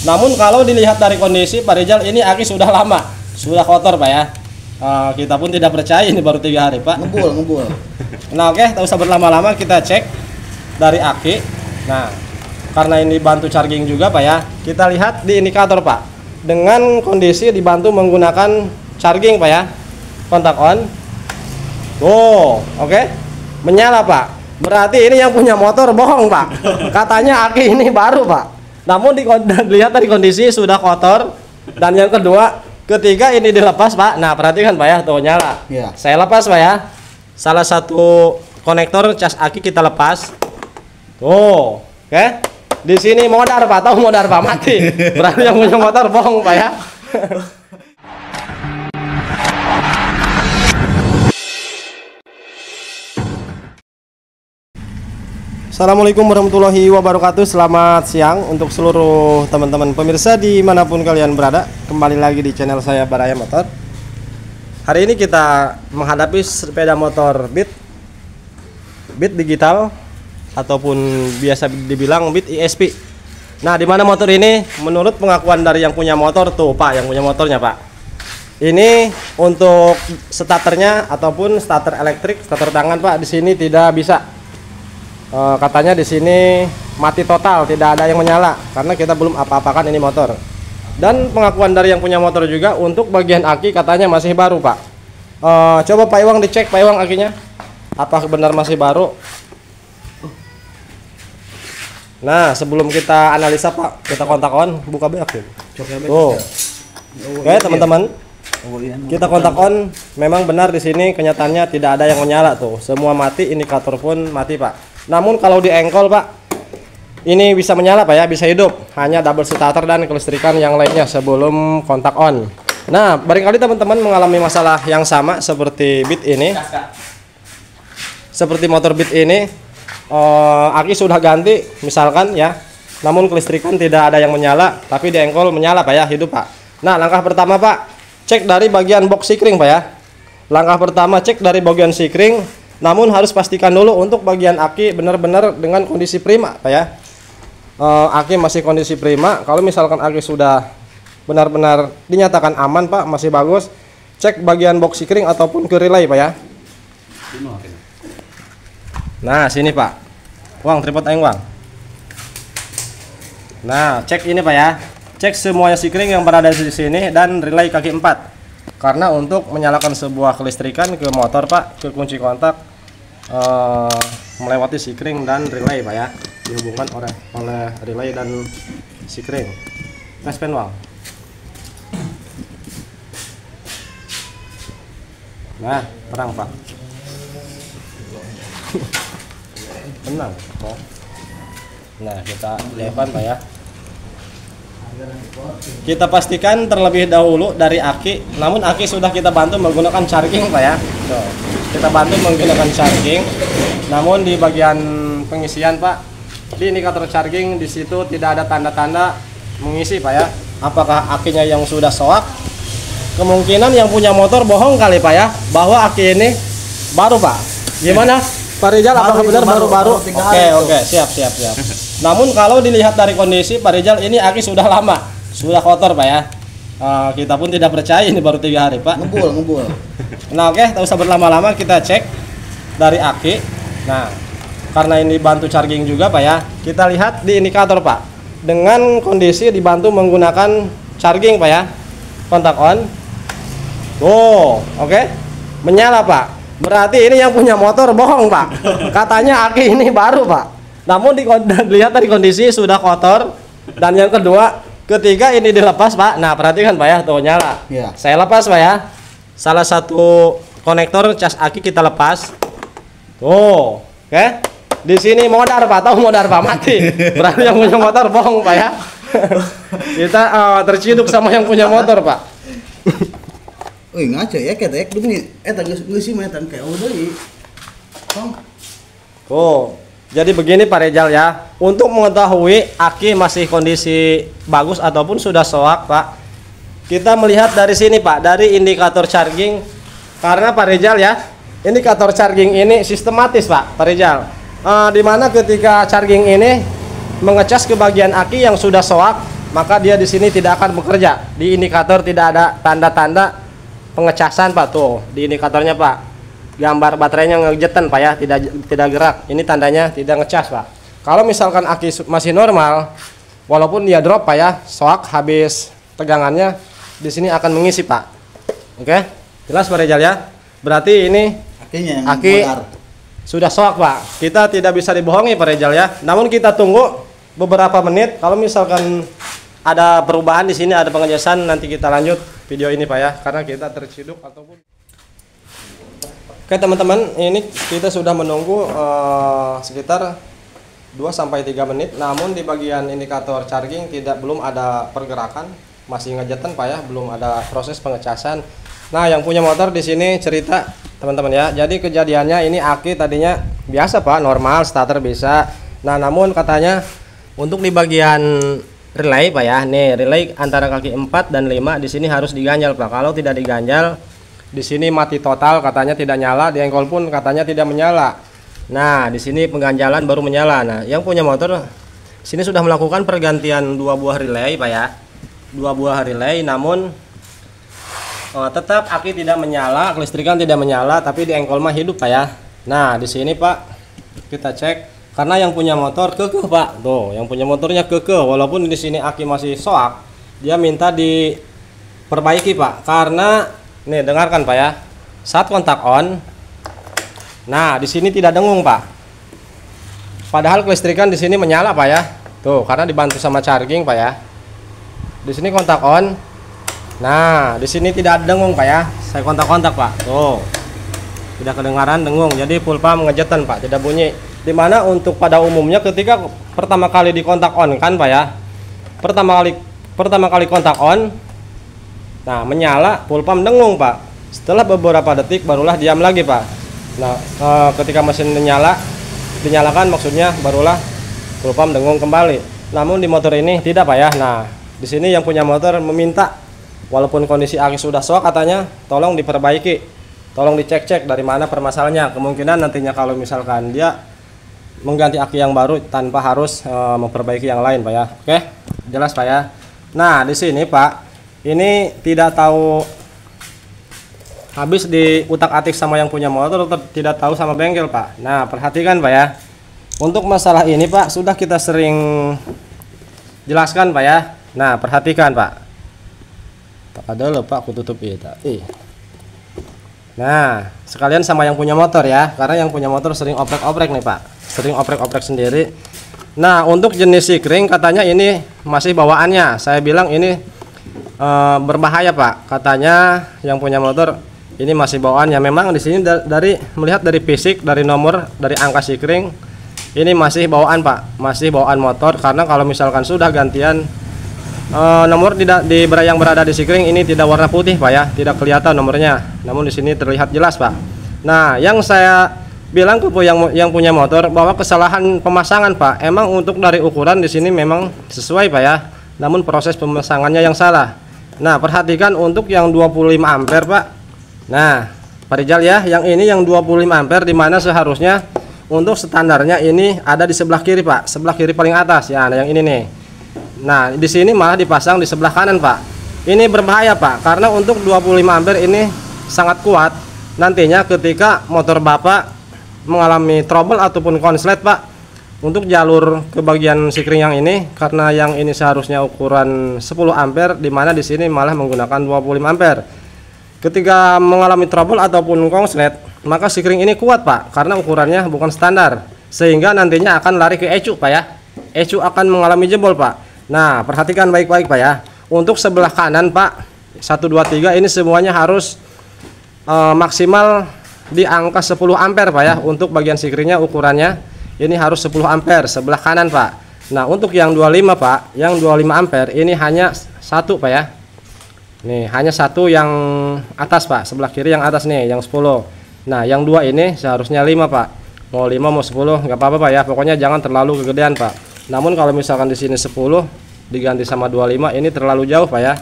Namun kalau dilihat dari kondisi Pak Rizal, ini aki sudah lama, sudah kotor Pak ya. Kita pun tidak percaya ini baru 3 hari Pak. Ngebul. Nah oke, tak usah berlama-lama, kita cek dari aki. Nah karena ini bantu charging juga Pak ya, kita lihat di indikator Pak. Dengan kondisi dibantu menggunakan charging Pak ya, kontak on. Oh oke, menyala Pak. Berarti ini yang punya motor bohong Pak. Katanya aki ini baru Pak. Namun dilihat dari kondisi sudah kotor. Dan yang kedua, ketiga ini dilepas Pak. Nah perhatikan Pak ya, tuh nyala. Ya. Saya lepas Pak ya. Salah satu konektor cas aki kita lepas. Oh, oke. Di sini modar Pak, tahu modar Pak, mati. Berarti yang punya motor bohong Pak ya. Assalamualaikum warahmatullahi wabarakatuh. Selamat siang untuk seluruh teman-teman pemirsa dimanapun kalian berada. Kembali lagi di channel saya Baraya Motor. Hari ini kita menghadapi sepeda motor Beat digital ataupun biasa dibilang Beat ESP. Nah, di mana motor ini menurut pengakuan dari yang punya motor tuh Pak, yang punya motornya Pak. Ini untuk starternya ataupun starter elektrik, starter tangan Pak, di sini tidak bisa. Katanya di sini mati total, tidak ada yang menyala karena kita belum apa-apakan ini motor. Dan pengakuan dari yang punya motor juga untuk bagian aki katanya masih baru Pak. Coba Pak Iwang dicek Pak Iwang akinya, apakah benar masih baru. Nah sebelum kita analisa Pak, kita kontak on, buka beak tuh. Oh. Oke teman-teman, kita kontak on, memang benar di sini kenyataannya tidak ada yang menyala tuh, semua mati, indikator pun mati Pak. Namun kalau di engkol Pak, ini bisa menyala Pak ya, bisa hidup, hanya double starter dan kelistrikan yang lainnya sebelum kontak on. Nah barangkali teman-teman mengalami masalah yang sama seperti Beat ini, seperti motor Beat ini, aki sudah ganti misalkan ya, namun kelistrikan tidak ada yang menyala, tapi di engkol menyala Pak ya, hidup Pak. Nah langkah pertama Pak, cek dari bagian box sikring Pak ya. Langkah pertama cek dari bagian sikring. Namun harus pastikan dulu untuk bagian aki benar-benar dengan kondisi prima Pak ya. Aki masih kondisi prima. Kalau misalkan aki sudah benar-benar dinyatakan aman Pak, masih bagus, cek bagian box sikring ataupun ke relay Pak ya. Nah sini Pak, Wang tripod aing Wang. Nah cek ini Pak ya, cek semuanya sikring yang berada di sini dan relay kaki 4. Karena untuk menyalakan sebuah kelistrikan ke motor Pak, ke kunci kontak, melewati sikring dan relay Pak ya, dihubungkan oleh relay dan sikring. Tes pen Wang. Nah terang Pak. Tenang. Nah kita lihatkan Pak ya. Kita pastikan terlebih dahulu dari aki. Namun aki sudah kita bantu menggunakan charging Pak ya. Tuh, kita bantu menggunakan charging. Namun di bagian pengisian Pak, di indikator charging di situ tidak ada tanda-tanda mengisi Pak ya. Apakah akinya yang sudah soak? Kemungkinan yang punya motor bohong kali Pak ya, bahwa aki ini baru Pak. Gimana Pak Rizal, apakah benar baru-baru? Oke, siap. Namun kalau dilihat dari kondisi Pak Rizal, ini aki sudah lama, sudah kotor Pak ya. Kita pun tidak percaya ini baru 3 hari Pak. Ngebul. Nah oke, tak usah berlama-lama, kita cek dari aki. Nah karena ini bantu charging juga Pak ya, kita lihat di indikator Pak. Dengan kondisi dibantu menggunakan charging Pak ya, kontak on. Oh oke, menyala Pak. Berarti ini yang punya motor bohong Pak. Katanya aki ini baru Pak. Namun dilihat dari kondisi sudah kotor. Dan yang kedua, ketiga ini dilepas Pak. Nah perhatikan Pak ya, tuh nyala. Ya. Saya lepas Pak ya. Salah satu konektor cas aki kita lepas. Oh, oke. Di sini modar Pak, tahu modar Pak, mati. Berarti yang punya motor bohong Pak ya. Kita terciduk sama yang punya motor Pak. Wih ngaco ya kita demi geus sih mah kayak deui. Oh, jadi begini Pak Rizal ya. Untuk mengetahui aki masih kondisi bagus ataupun sudah soak Pak, kita melihat dari sini Pak, dari indikator charging. Karena Pak Rizal ya, indikator charging ini sistematis Pak Rizal. Dimana ketika charging ini mengecas ke bagian aki yang sudah soak, maka dia di sini tidak akan bekerja. Di indikator tidak ada tanda-tanda pengecasan Pak. Tuh di indikatornya Pak, gambar baterainya ngejetan Pak ya, tidak gerak. Ini tandanya tidak ngecas Pak. Kalau misalkan aki masih normal, walaupun dia drop Pak ya, soak habis tegangannya, di sini akan mengisi Pak. Oke, jelas Pak Rizal ya. Berarti ini aki sudah soak Pak. Kita tidak bisa dibohongi Pak Rizal ya. Namun kita tunggu beberapa menit. Kalau misalkan ada perubahan di sini, ada pengecasan, nanti kita lanjut video ini Pak ya, karena kita terciduk ataupun. Oke teman-teman, ini kita sudah menunggu sekitar 2-3 menit. Namun di bagian indikator charging belum ada pergerakan, masih ngejetan Pak ya, belum ada proses pengecasan. Nah, yang punya motor di sini cerita teman-teman ya. Jadi kejadiannya ini aki tadinya biasa Pak, normal, starter bisa. Nah, namun katanya untuk di bagian relay Pak ya, nih relay antara kaki 4 dan 5 di sini harus diganjal Pak. Kalau tidak diganjal, di sini mati total, katanya tidak nyala. Di engkol pun katanya tidak menyala. Nah, di sini pengganjalan baru menyala. Nah, yang punya motor sini sudah melakukan pergantian 2 buah relay Pak ya, 2 buah relay, namun tetap aki tidak menyala, kelistrikan tidak menyala, tapi di engkol mah hidup Pak ya. Nah, di sini Pak kita cek, karena yang punya motor kekeh Pak. Tuh, yang punya motornya kekeh, walaupun di sini aki masih soak, dia minta diperbaiki Pak. Karena nih dengarkan Pak ya, saat kontak on, nah di sini tidak dengung Pak. Padahal kelistrikan di sini menyala Pak ya. Tuh, karena dibantu sama charging Pak ya. Di sini kontak on. Nah, di sini tidak dengung Pak ya. Saya kontak-kontak Pak. Tuh. Tidak kedengaran dengung. Jadi full pump ngejetan Pak, tidak bunyi. Dimana untuk pada umumnya ketika pertama kali dikontak on kan Pak ya. Pertama kali kontak on. Nah, menyala, full pump dengung Pak. Setelah beberapa detik barulah diam lagi Pak. Nah, ketika mesin dinyalakan maksudnya barulah full pump dengung kembali. Namun di motor ini tidak Pak ya. Nah, di sini yang punya motor meminta, walaupun kondisi aki sudah soak, katanya tolong diperbaiki, tolong dicek-cek dari mana permasalahannya. Kemungkinan nantinya kalau misalkan dia mengganti aki yang baru tanpa harus memperbaiki yang lain Pak ya. Oke, jelas Pak ya. Nah, di sini Pak, ini tidak tahu habis di utak-atik sama yang punya motor atau tidak tahu sama bengkel Pak. Nah, perhatikan Pak ya. Untuk masalah ini Pak, sudah kita sering jelaskan Pak ya. Nah, perhatikan Pak. Tak ada loh Pak, aku tutup ya. Nah, sekalian sama yang punya motor ya, karena yang punya motor sering oprek-oprek nih Pak, sering oprek-oprek sendiri. Nah, untuk jenis sikring katanya ini masih bawaannya. Saya bilang ini berbahaya Pak. Katanya yang punya motor ini masih bawaannya. Memang di sini dari melihat dari fisik, dari nomor, dari angka sikring, ini masih bawaan Pak, masih bawaan motor. Karena kalau misalkan sudah gantian nomor yang berada di sikring ini tidak warna putih Pak ya, tidak kelihatan nomornya. Namun di sini terlihat jelas Pak. Nah, yang saya bilang ke yang punya motor bahwa kesalahan pemasangan Pak. Emang untuk dari ukuran di sini memang sesuai Pak ya. Namun proses pemasangannya yang salah. Nah, perhatikan untuk yang 25 ampere Pak. Nah, Pak Rizal ya, yang ini yang 25 ampere di mana seharusnya untuk standarnya ini ada di sebelah kiri Pak, sebelah kiri paling atas ya. Nah, yang ini nih. Nah, di sini malah dipasang di sebelah kanan Pak. Ini berbahaya Pak, karena untuk 25 ampere ini sangat kuat. Nantinya ketika motor Bapak mengalami trouble ataupun konslet Pak, untuk jalur ke bagian sikring yang ini, karena yang ini seharusnya ukuran 10 ampere, dimana di sini malah menggunakan 25 ampere. Ketika mengalami trouble ataupun konslet, maka sikring ini kuat Pak, karena ukurannya bukan standar, sehingga nantinya akan lari ke ecu Pak ya. Ecu akan mengalami jebol Pak. Nah, perhatikan baik-baik Pak ya. Untuk sebelah kanan Pak, 1, 2, 3 ini semuanya harus maksimal di angka 10 ampere Pak ya. Untuk bagian sikringnya ukurannya ini harus 10 ampere sebelah kanan Pak. Nah, untuk yang 25 Pak, yang 25 ampere ini hanya satu Pak ya. Nih, hanya satu yang atas Pak, sebelah kiri yang atas nih, yang 10. Nah, yang dua ini seharusnya 5 Pak. Mau 5 mau 10 nggak apa-apa Pak ya. Pokoknya jangan terlalu kegedean Pak. Namun kalau misalkan di sini 10 diganti sama 25 ini terlalu jauh Pak ya.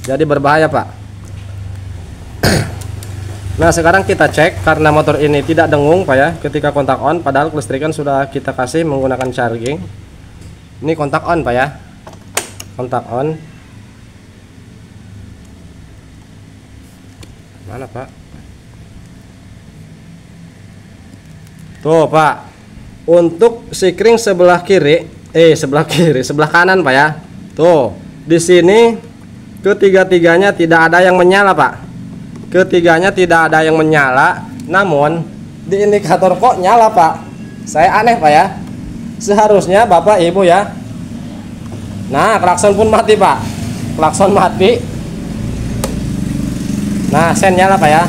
Jadi berbahaya Pak. Nah, sekarang kita cek karena motor ini tidak dengung Pak ya ketika kontak on, padahal kelistrikan sudah kita kasih menggunakan charging. Ini kontak on Pak ya. kontak on. Mana Pak? Tuh Pak, untuk sikring sebelah kiri, sebelah kanan Pak ya. Tuh, di sini ketiga-tiganya tidak ada yang menyala Pak. Ketiganya tidak ada yang menyala, namun di indikator kok nyala Pak. Saya aneh Pak ya. Seharusnya Bapak Ibu ya. Nah, klakson pun mati Pak. Klakson mati. Nah, sen nyala Pak ya.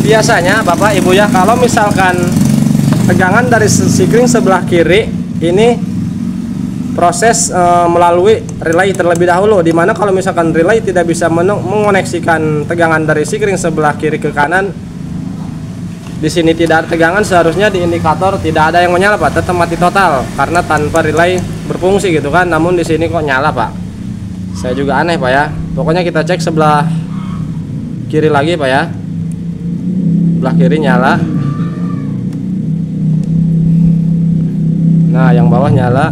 Biasanya Bapak Ibu ya, kalau misalkan tegangan dari sikring sebelah kiri ini proses melalui relay terlebih dahulu, dimana kalau misalkan relay tidak bisa mengoneksikan tegangan dari sikring sebelah kiri ke kanan, di sini tidak ada tegangan, seharusnya di indikator tidak ada yang menyala Pak, tetap mati total karena tanpa relay berfungsi gitu kan. Namun di sini kok nyala Pak. Saya juga aneh Pak ya. Pokoknya kita cek sebelah kiri lagi Pak ya. Sebelah kiri nyala. Nah, yang bawah nyala.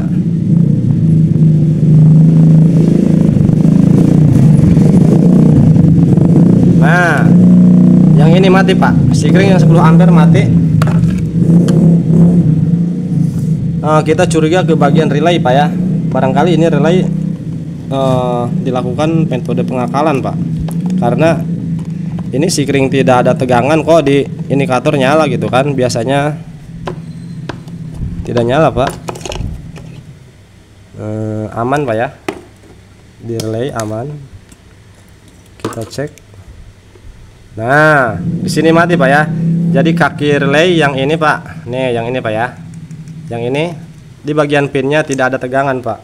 Nah, yang ini mati Pak. Sikring yang 10 ampere mati. Kita curiga ke bagian relay Pak ya. Barangkali ini relay dilakukan metode pengakalan Pak. Karena ini sikring tidak ada tegangan kok di indikator nyala gitu kan. Biasanya tidak nyala Pak. Aman Pak ya. Di relay aman. Kita cek. Nah, di sini mati Pak ya. Jadi kaki relay yang ini Pak. Nih, yang ini Pak ya. Yang ini di bagian pinnya tidak ada tegangan Pak.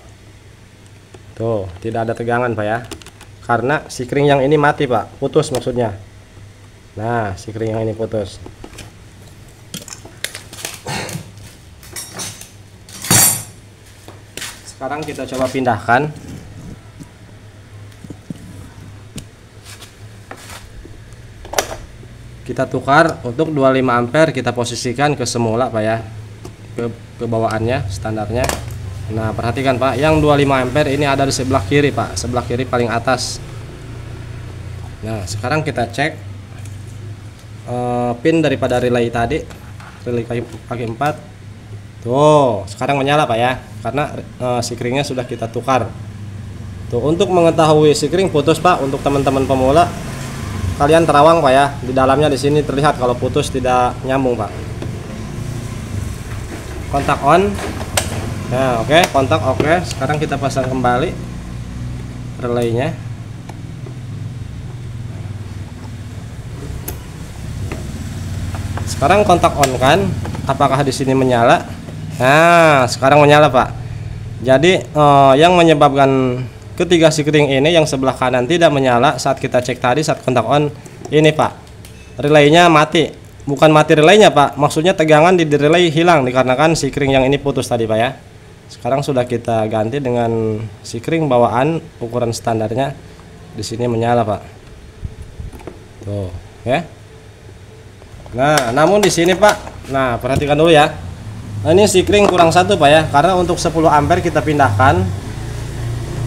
Tuh, tidak ada tegangan Pak ya. Karena sikring yang ini mati Pak, putus maksudnya. Nah, sikring yang ini putus. Sekarang kita coba pindahkan. Kita tukar untuk 25 ampere, kita posisikan ke semula Pak ya, ke bawaannya standarnya. Nah, perhatikan Pak, yang 25 ampere ini ada di sebelah kiri Pak, sebelah kiri paling atas. Nah, sekarang kita cek pin daripada relay tadi, relay kaki 4. Tuh, sekarang menyala Pak ya, karena sikringnya sudah kita tukar. Tuh, untuk mengetahui sikring putus Pak, untuk teman-teman pemula, kalian terawang Pak ya, di dalamnya di sini terlihat kalau putus tidak nyambung Pak. Kontak on. Nah, oke, kontak oke. Sekarang kita pasang kembali relaynya. Sekarang kontak on kan, apakah di sini menyala? Nah, sekarang menyala Pak. Jadi yang menyebabkan ketiga sikring ini yang sebelah kanan tidak menyala saat kita cek tadi saat kontak on ini Pak, relaynya mati. Bukan mati relaynya Pak, maksudnya tegangan di relay hilang dikarenakan sikring yang ini putus tadi Pak ya. Sekarang sudah kita ganti dengan sikring bawaan ukuran standarnya, di sini menyala Pak. Tuh ya. Nah, namun di sini Pak, nah perhatikan dulu ya. Nah, ini sikring kurang satu Pak ya, karena untuk 10 ampere kita pindahkan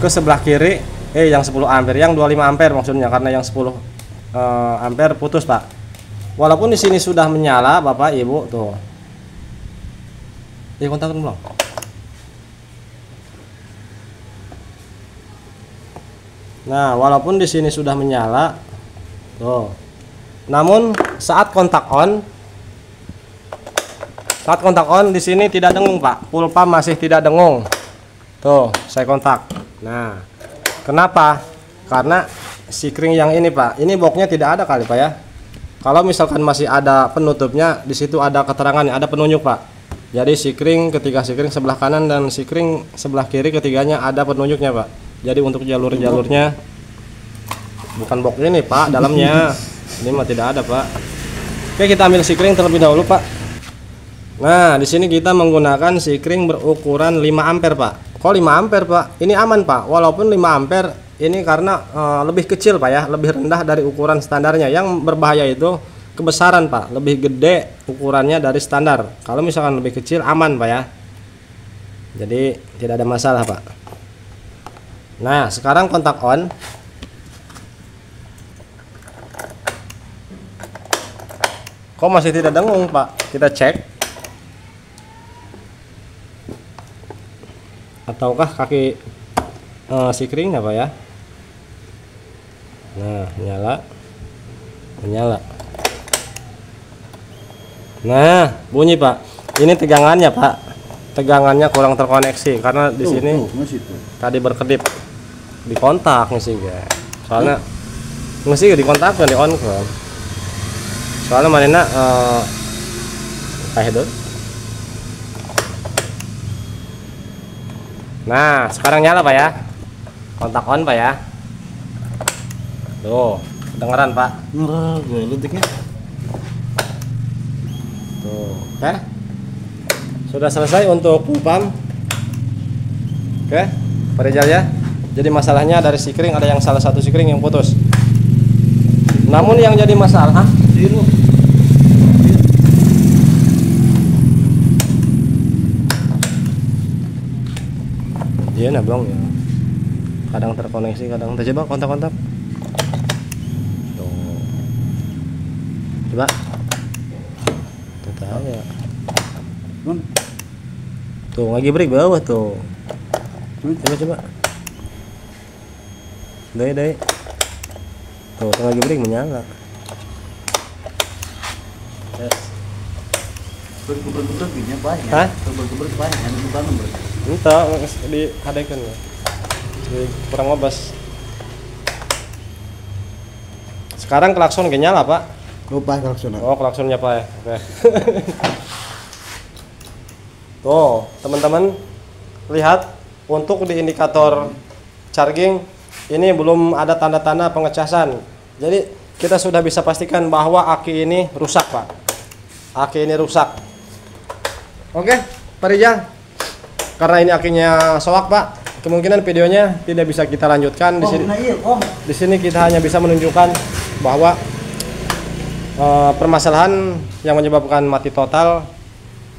ke sebelah kiri, yang 10 ampere, yang 25 ampere maksudnya, karena yang 10 ampere putus Pak. Walaupun di sini sudah menyala Bapak Ibu tuh. Kontakkan belum? Nah, walaupun di sini sudah menyala tuh. Namun saat kontak on di sini tidak dengung Pak. Full pump masih tidak dengung. Tuh, saya kontak. Nah, kenapa? Karena sikring yang ini Pak, ini boxnya tidak ada kali Pak ya. Kalau misalkan masih ada penutupnya, di situ ada keterangannya, ada penunjuk Pak. Jadi sikring ketiga sikring sebelah kanan dan sikring sebelah kiri ketiganya ada penunjuknya Pak. Jadi untuk jalur-jalurnya bukan box ini Pak, dalamnya ini mah tidak ada Pak. Oke, kita ambil sikring terlebih dahulu Pak. Nah, di sini kita menggunakan sikring berukuran 5 ampere Pak. Kok 5 ampere Pak? Ini aman Pak, walaupun 5 ampere ini karena lebih kecil Pak ya, lebih rendah dari ukuran standarnya. Yang berbahaya itu kebesaran Pak, lebih gede ukurannya dari standar. Kalau misalkan lebih kecil aman Pak ya. Jadi tidak ada masalah Pak. Nah, sekarang kontak on. Kok masih tidak dengung, Pak? Kita cek. Ataukah kaki sikring apa ya? Nah, menyala. Nah, bunyi, Pak. Ini tegangannya, Pak. Tegangannya kurang terkoneksi karena di sini tadi berkedip di kontak sih, guys. Soalnya mesti di kontak dan di on kan. Soalnya manena kayak itu. Nah, sekarang nyala, Pak ya. Kontak on, Pak ya. Tuh, kedengeran, Pak. Gue letiknya. Tuh, oke. Sudah selesai untuk pump. Oke, Pak Rizal ya. Jadi masalahnya dari sikring ada yang salah satu sikring yang putus. Namun yang jadi masalah, dia nablong ya. Kadang terkoneksi, kadang terjebak kontak-kontak. Tuh. Coba. Tuh ya. Tuh lagi break bawah tuh. Coba. Dai. Tuh lagi break menyala. Bergeber gini banyak. Hah? Bergeber banyak, bukan nomor. Entah, dihadekan ya. Kurang ngobas. Sekarang klakson gak nyala, Pak. Lupa klakson. Oh, klaksonnya, Pak ya. Oke. Tuh, teman-teman lihat untuk di indikator charging ini belum ada tanda-tanda pengecasan. Jadi kita sudah bisa pastikan bahwa aki ini rusak, Pak. Aki ini rusak. Oke, Pak Rizal. Karena ini akinya soak, Pak, kemungkinan videonya tidak bisa kita lanjutkan di sini. Di sini kita hanya bisa menunjukkan bahwa permasalahan yang menyebabkan mati total.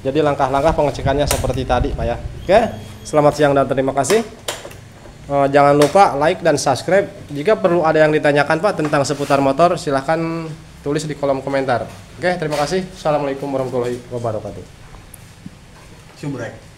Jadi langkah-langkah pengecekannya seperti tadi, Pak ya. Oke, selamat siang dan terima kasih. Jangan lupa like dan subscribe. Jika perlu ada yang ditanyakan, Pak, tentang seputar motor, silahkan tulis di kolom komentar. Oke, terima kasih. Assalamualaikum warahmatullahi wabarakatuh. Subrek.